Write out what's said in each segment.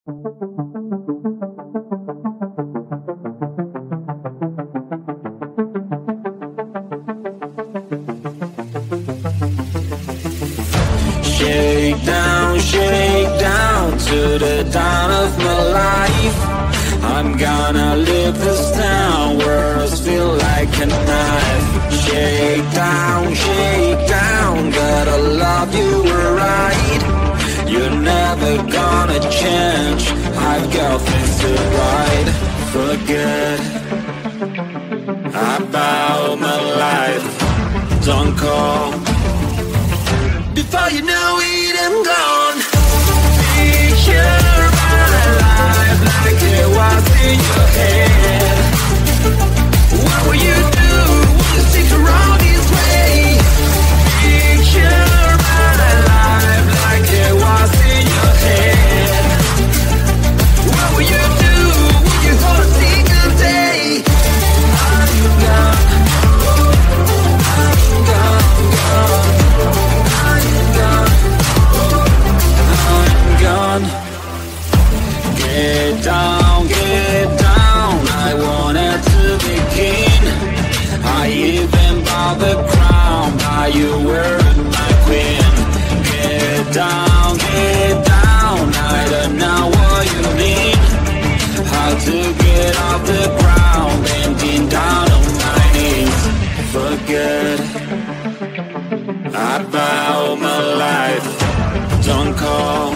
Shake down to the dawn of my life. I'm gonna leave this town, words feel like a knife. Shake down, gotta love you right. You're never gonna change, I've got things to write. Forget about my life, don't call. Before you know it, I'm gone. Picture my life like it was in your head. What will you do when you stick around this way? Picture my life like it was in your head. What will you do when you hold a single day? I'm gone, I'm gone, gone. Get down, I wanted to begin. I even bought the crown, but you were my queen. Get down, I don't know what you mean. How to get off the ground, bending down on my knees. Forget about my life, don't call.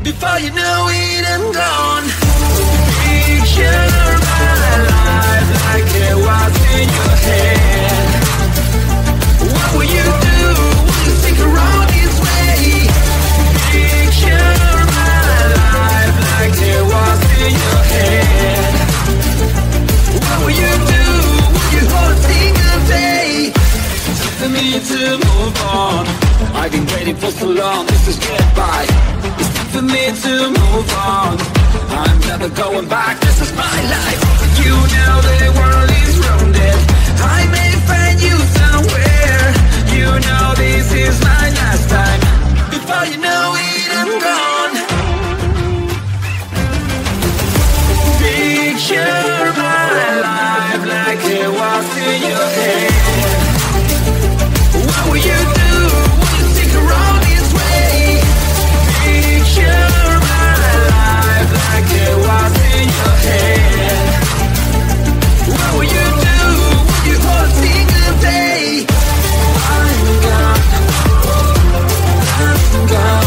Before you know it, I'm gone. Picture my life like it was in your head. What will you do when you stick around this way? Picture my life like it was in your head. What will you do when you hold a single day? Time for me to move on. I've been waiting for so long, this is goodbye. It's time for me to move on. I'm never going back, this is my life. You know the world is rounded, I may find you somewhere. You know this is my last time. Before you know it, I'm gone. Picture my life like it was in your head. What will you do when you stick around this way? Picture my life like it was in your head. What will you do when you hold a single day? I'm gone, gone.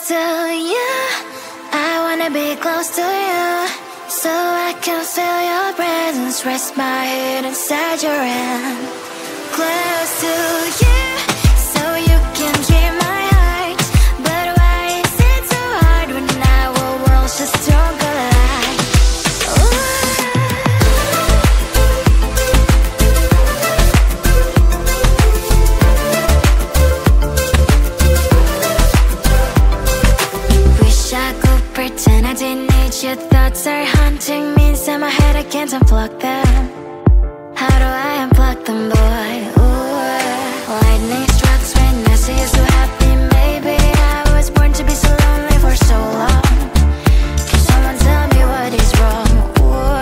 to you. I wanna be close to you, so I can feel your presence. Rest my head inside your hand. Close to you, so you can hear my heart. But why is it so hard when our worlds just don't collide? Wish I could pretend I didn't need your thoughts are haunting me inside my head. I can't unplug them. How do I unplug them, boy? Ooh, lightning strikes when I see you so happy. Maybe I was born to be so lonely for so long. Can someone tell me what is wrong? Ooh,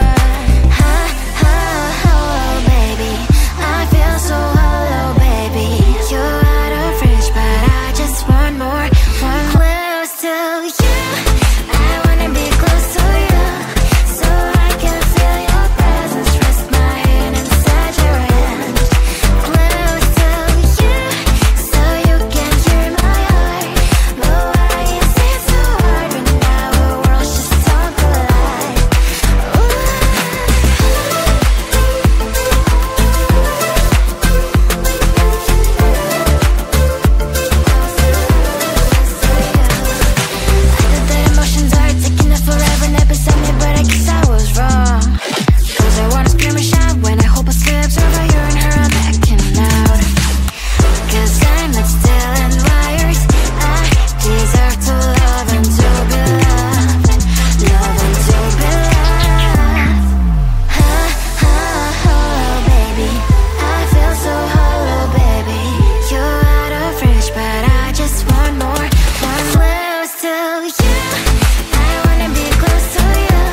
ha, ha, hello, baby. I feel so hollow, baby. You're out of reach, but I just want more. One close to you. I wanna be close to you, so I can feel your presence. Rest my head inside your hand. Close to you, so you can hear my heart. But why is it so hard when our worlds just don't collide? I thought that emotions are taking us forever, never beside me, but I guess I was wrong. Cause I wanna scream and shout when I hope I slips over you and her, I'm backing out. Cause I'm not still in wires. I deserve to love and to be loved. Love and to be loved. Ha, ha, hello, baby. I feel so hollow, baby. You're out of reach, but I just want more. One close to you. I wanna be close to you,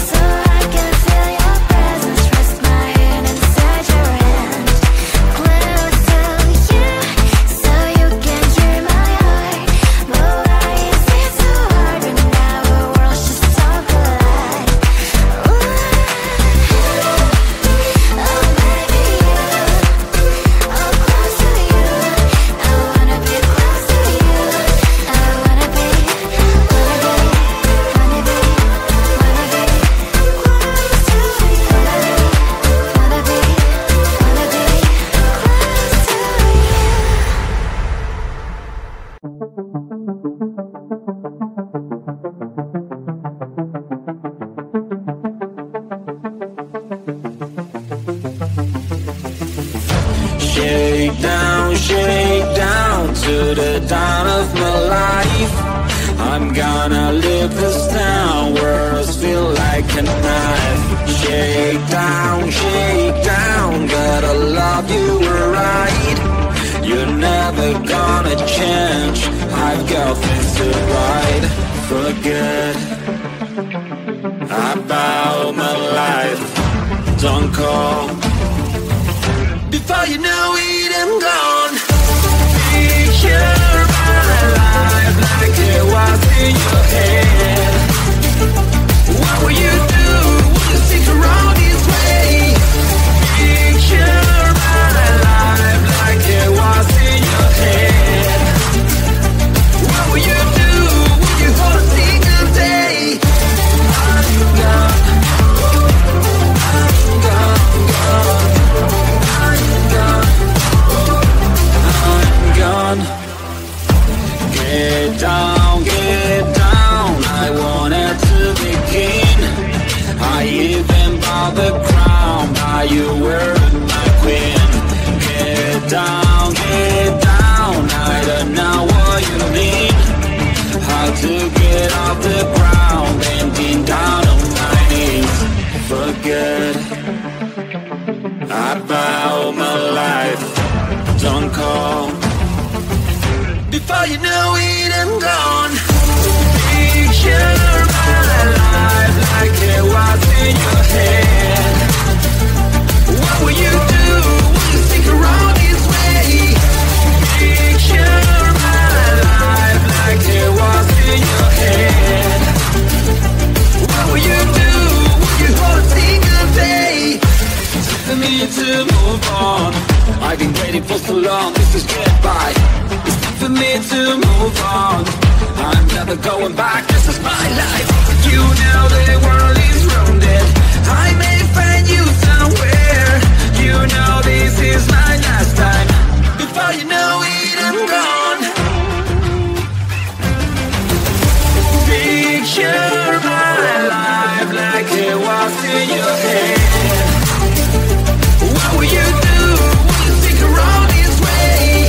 so I can feel your presence. Rest my head inside your hand. Close to you, so you can hear my heart. But why is it so hard when our worlds just don't collide? Ooh, oh baby, oh close to you. I wanna be close to you. I wanna be close to you. Shake down to the dawn of my life. I'm gonna live this down, words feel like a knife. Shake down, gotta love you right. You're never gonna change, I've got things to write. Forget about my life, don't call. Before you know it, I'm gone. Picture my life like it was in your head. What will you do? Will you stick around this way? Picture my life like it was in your head. What will you do? Will you hold a single day? I'm gone. I'm gone. Get down, I wanted to begin. I even bought the crown, but you were my queen. Get down, I don't know what you need. How to get off the ground, bending down on my knees. Forget about my life, don't call. Before you know it, I'm gone. Picture my life like it was in your head. What will you do? Will you stick around this way? Picture my life like it was in your head. What will you do? Will you hold a single day? For me to move on, I've been waiting for so long, this is goodbye. It's time for me to move on. I'm never going back, this is my life. You know the world is rounded, I may find you somewhere. You know this is my last time. Before you know it, I'm gone. Picture my life like it was in your head. What will you do when you think around this way?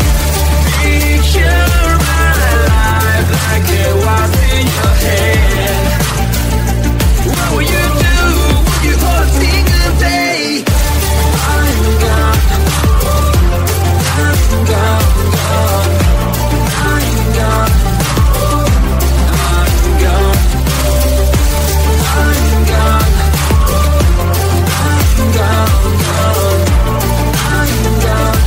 Picture my life like it was in your head. What will you do when you hold a single day? I'm gone, I'm gone, gone. I'm gone, I'm gone, I'm gone, I'm gone, gone. I'm gone.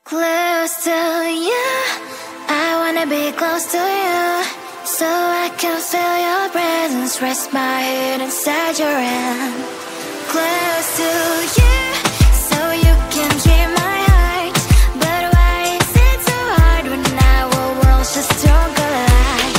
Close to you, I wanna be close to you, so I can feel your presence, rest my head inside your hand. Close to you, so you can hear my heart. But why is it so hard when our worlds just don't collide?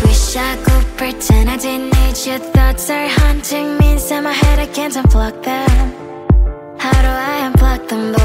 Wish I could pretend I didn't need your thoughts are haunting me inside my head, I can't unplug them. How do I unplug them?